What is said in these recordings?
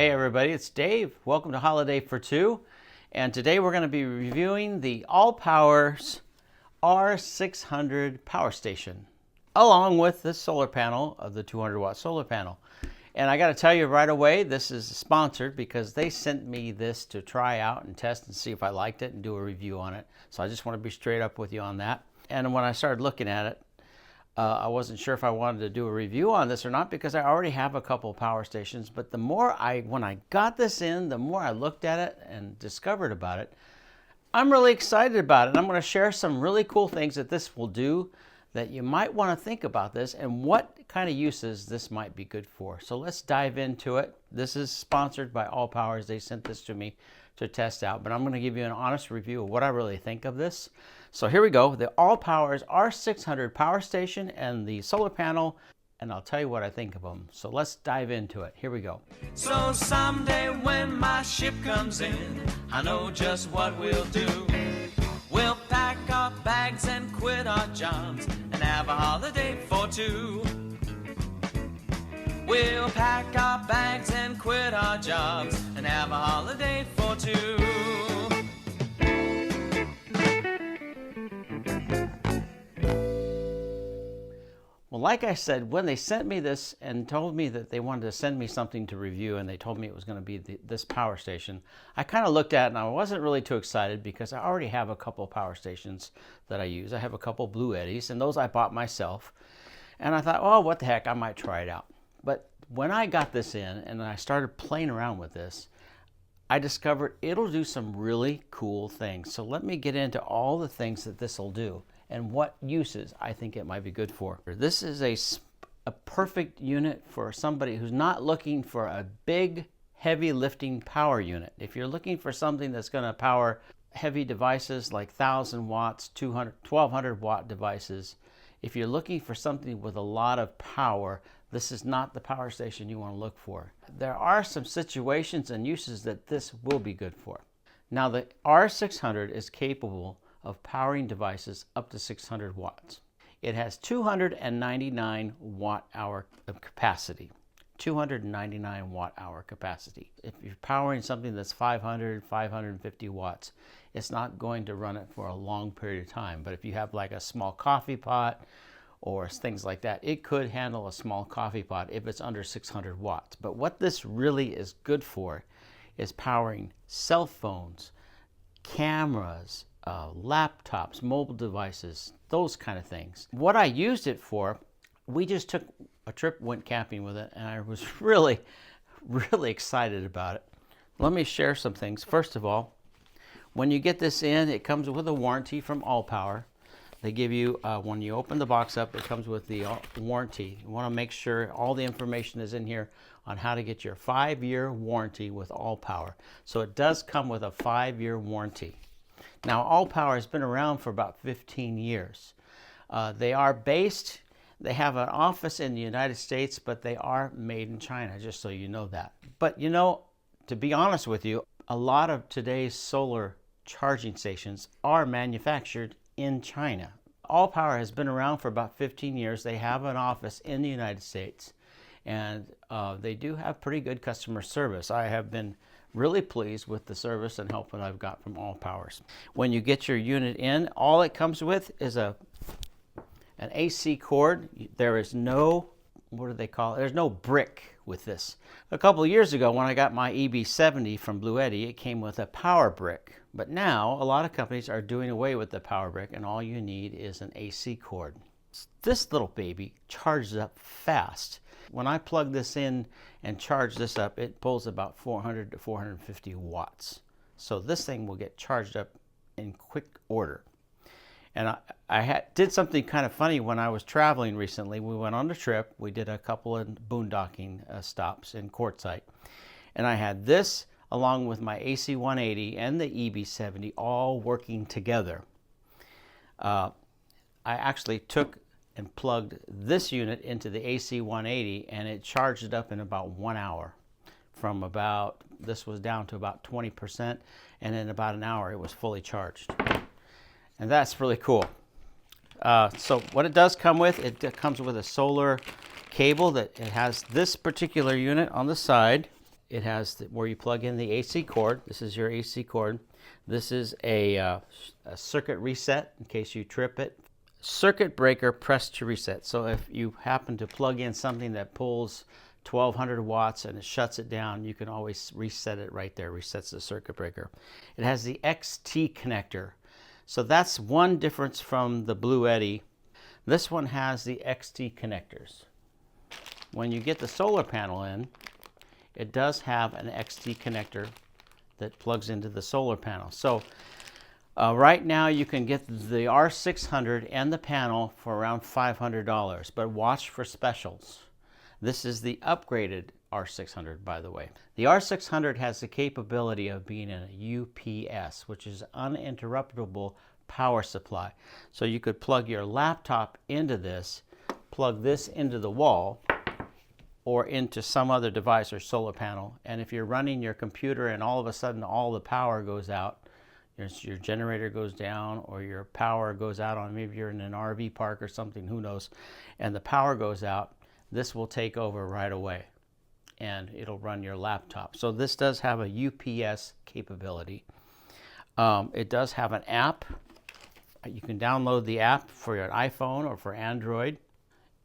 Hey everybody, it's Dave. Welcome to Holiday for Two. And today we're going to be reviewing the Allpowers R-600 power station, along with the solar panel of the 200 watt solar panel. And I got to tell you right away, this is sponsored because they sent me this to try out and test and see if I liked it and do a review on it. So I just want to be straight up with you on that. And when I started looking at it, I wasn't sure if I wanted to do a review on this or not because I already have a couple of power stations. But when I got this in, the more I looked at it and discovered about it, I'm really excited about it. And I'm going to share some really cool things that this will do that you might want to think about this and what kind of uses this might be good for. So let's dive into it. This is sponsored by Allpowers. They sent this to me to test out, but I'm going to give you an honest review of what I really think of this. So here we go, the Allpowers R600 power station and the solar panel, and I'll tell you what I think of them. So let's dive into it. Here we go. So someday when my ship comes in, I know just what we'll do. We'll pack our bags and quit our jobs and have a holiday for two. We'll pack our bags and quit our jobs and have a holiday for two. Well, like I said, when they sent me this and told me that they wanted to send me something to review and they told me it was going to be this power station, I kind of looked at it and I wasn't really too excited because I already have a couple of power stations that I use. I have a couple Blue Eddies and those I bought myself. And I thought, oh, what the heck, I might try it out. But when I got this in and I started playing around with this, I discovered it'll do some really cool things. So let me get into all the things that this will do and what uses I think it might be good for. This is a perfect unit for somebody who's not looking for a big, heavy lifting power unit. If you're looking for something that's going to power heavy devices like 1,000 watts, 200, 1,200 watt devices, if you're looking for something with a lot of power, this is not the power station you want to look for. There are some situations and uses that this will be good for. Now the R600 is capable of powering devices up to 600 watts. It has 299 watt hour of capacity. 299 watt hour capacity. If you're powering something that's 500, 550 watts, it's not going to run it for a long period of time. But if you have like a small coffee pot or things like that, it could handle a small coffee pot if it's under 600 watts. But what this really is good for is powering cell phones, cameras, laptops, mobile devices, those kind of things. What I used it for, we just took a trip, went camping with it, and I was really excited about it. Let me share some things. First of all, when you get this in, it comes with a warranty from AllPower. They give you, when you open the box up, it comes with the warranty. You want to make sure all the information is in here on how to get your 5-year warranty with Allpower. So it does come with a 5-year warranty. Now, Allpower has been around for about 15 years. They have an office in the United States, but they are made in China, just so you know that. But you know, to be honest with you, a lot of today's solar charging stations are manufactured in China. Allpower has been around for about 15 years. They have an office in the United States, and they do have pretty good customer service. I have been really pleased with the service and help that I've got from Allpowers. When you get your unit in, all it comes with is an AC cord. There is no, what do they call it? There's no brick with this. A couple of years ago when I got my EB70 from Blue Eddy, it came with a power brick. But now a lot of companies are doing away with the power brick and all you need is an AC cord. This little baby charges up fast. When I plug this in and charge this up, it pulls about 400 to 450 watts. So this thing will get charged up in quick order. And I did something kind of funny when I was traveling recently. We went on a trip. We did a couple of boondocking stops in Quartzsite. And I had this along with my AC180 and the EB70 all working together. I actually took and plugged this unit into the AC180 and it charged it up in about 1 hour. From about, this was down to about 20%, and in about an hour it was fully charged. And that's really cool. So what it does come with, it comes with a solar cable that it has this particular unit on the side. It has where you plug in the AC cord. This is your AC cord. This is a circuit reset in case you trip it. Circuit breaker press to reset. So if you happen to plug in something that pulls 1200 watts and it shuts it down, you can always reset it right there. Resets the circuit breaker. It has the XT connector. So that's one difference from the Blue Eddy. This one has the XT connectors. When you get the solar panel in, it does have an XT connector that plugs into the solar panel. So right now you can get the R-600 and the panel for around $500, but watch for specials. This is the upgraded R-600, by the way. The R-600 has the capability of being a UPS, which is uninterruptible power supply. So you could plug your laptop into this, plug this into the wall, or into some other device or solar panel. And if you're running your computer and all of a sudden all the power goes out, your generator goes down, or your power goes out on, maybe you're in an RV park or something, who knows, and the power goes out, this will take over right away and it'll run your laptop. So this does have a UPS capability. It does have an app. You can download the app for your iPhone or for Android,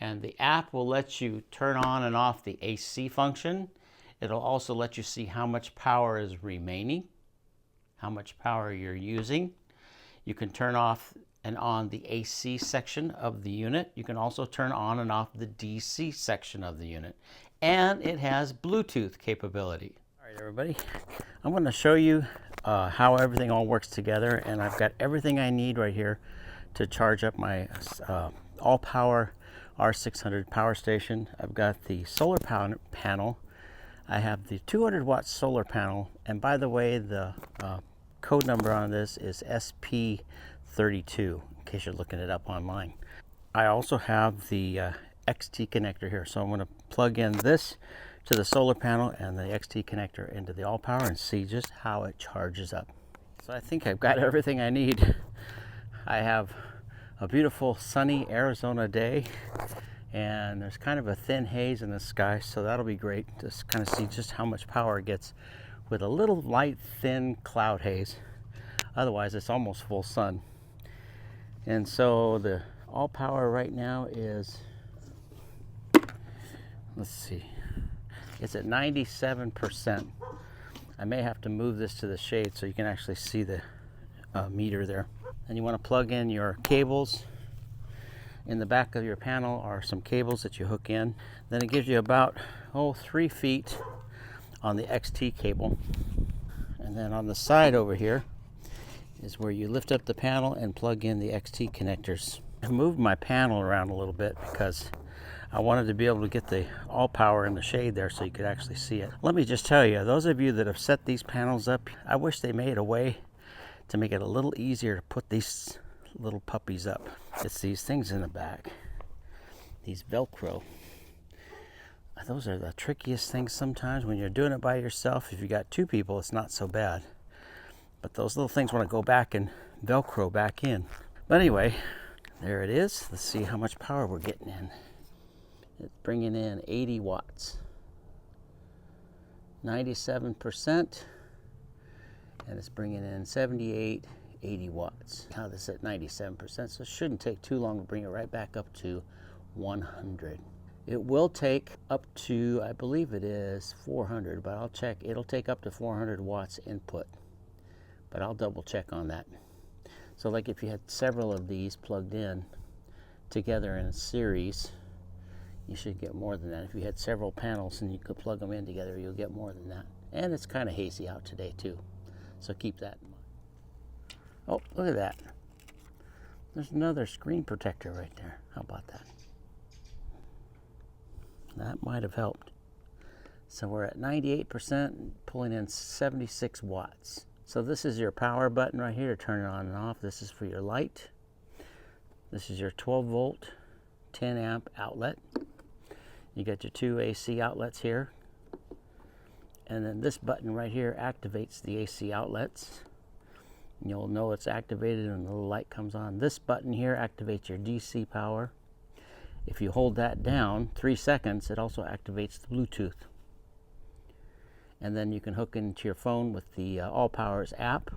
and the app will let you turn on and off the AC function. It'll also let you see how much power is remaining, how much power you're using. You can turn off and on the AC section of the unit. You can also turn on and off the DC section of the unit. And it has Bluetooth capability. All right, everybody, I'm going to show you how everything all works together, and I've got everything I need right here to charge up my AllPower R-600 power station. I've got the solar panel. I have the 200 watt solar panel, and by the way, the code number on this is SP32 in case you're looking it up online. I also have the XT connector here, so I'm going to plug in this to the solar panel and the XT connector into the AllPower and see just how it charges up. So I think I've got everything I need. I have a beautiful sunny Arizona day, and there's kind of a thin haze in the sky, so that'll be great to kind of see just how much power it gets with a little light thin cloud haze. Otherwise it's almost full sun. And so the AllPower right now is, let's see, it's at 97%. I may have to move this to the shade so you can actually see the meter there. And you want to plug in your cables. In the back of your panel are some cables that you hook in. Then it gives you about 3 feet on the XT cable. And then on the side over here is where you lift up the panel and plug in the XT connectors. I moved my panel around a little bit because I wanted to be able to get the AllPower in the shade there so you could actually see it. Let me just tell you, those of you that have set these panels up, I wish they made a way to make it a little easier to put these little puppies up. It's these things in the back, these Velcro. Those are the trickiest things sometimes when you're doing it by yourself. If you got 2 people, it's not so bad. But those little things want to go back and Velcro back in. But anyway, there it is. Let's see how much power we're getting in. It's bringing in 80 watts. 97%. And it's bringing in 78, 80 watts. Now this is at 97%, so it shouldn't take too long to bring it right back up to 100. It will take up to, I believe it is 400, but I'll check. It'll take up to 400 watts input, but I'll double check on that. So like if you had several of these plugged in together in a series, you should get more than that. If you had several panels and you could plug them in together, you'll get more than that. And it's kind of hazy out today too, so keep that in mind. Oh, look at that. There's another screen protector right there. How about that? That might have helped. So we're at 98%, pulling in 76 watts. So this is your power button right here to turn it on and off. This is for your light. This is your 12 volt, 10 amp outlet. You got your 2 AC outlets here. And then this button right here activates the AC outlets. You'll know it's activated when the little light comes on. This button here activates your DC power. If you hold that down 3 seconds, it also activates the Bluetooth. and then you can hook into your phone with the Allpowers app.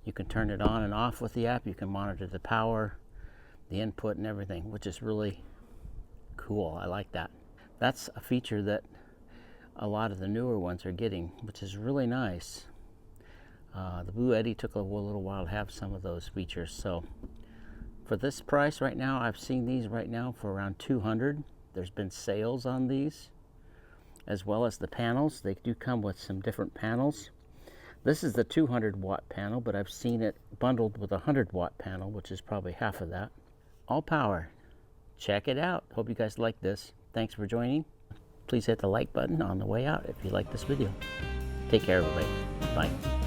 You can turn it on and off with the app. You can monitor the power, the input, and everything, which is really cool. I like that. That's a feature that a lot of the newer ones are getting, which is really nice. The Blue Eddy took a little while to have some of those features. So for this price right now, I've seen these right now for around $200. There's been sales on these, as well as the panels. They do come with some different panels. This is the 200 watt panel, but I've seen it bundled with a 100 watt panel, which is probably half of that. AllPower, check it out. Hope you guys like this. Thanks for joining. Please hit the like button on the way out if you like this video. Take care, everybody. Bye.